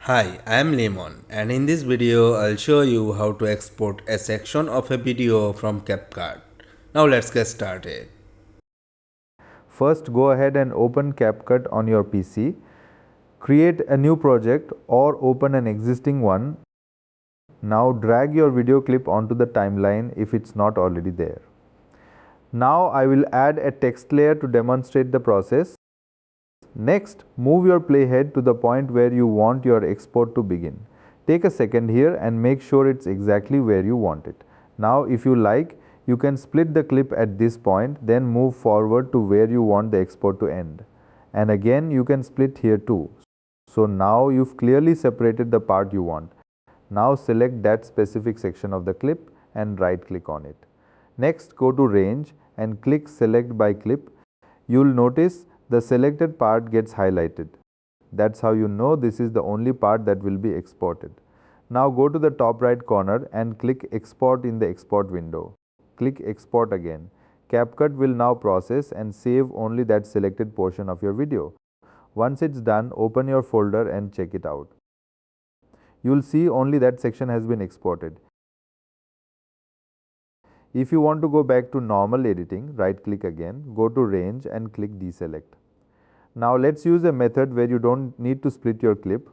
Hi, I am Limon, and in this video I'll show you how to export a section of a video from CapCut. Now let's get started. First, go ahead and open CapCut on your PC. Create a new project or open an existing one. Now drag your video clip onto the timeline if it's not already there. Now I will add a text layer to demonstrate the process. Next, move your playhead to the point where you want your export to begin. Take a second here and make sure it's exactly where you want it. Now if you like, you can split the clip at this point, then move forward to where you want the export to end. And again you can split here too. So now you've clearly separated the part you want. Now select that specific section of the clip and right click on it. Next, go to range and click select by clip. You'll notice the selected part gets highlighted. That's how you know this is the only part that will be exported. Now go to the top right corner and click export in the export window. Click export again. CapCut will now process and save only that selected portion of your video. Once it's done, open your folder and check it out. You'll see only that section has been exported. If you want to go back to normal editing, right click again, go to range and click deselect. Now let's use a method where you don't need to split your clip.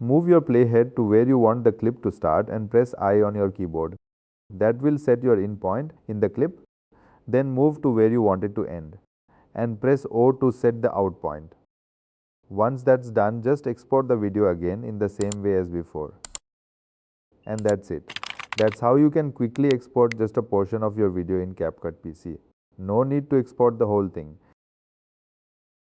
Move your playhead to where you want the clip to start and press I on your keyboard. That will set your in point in the clip. Then move to where you want it to end and press O to set the out point. Once that's done, just export the video again in the same way as before. And that's it. That's how you can quickly export just a portion of your video in CapCut PC. No need to export the whole thing.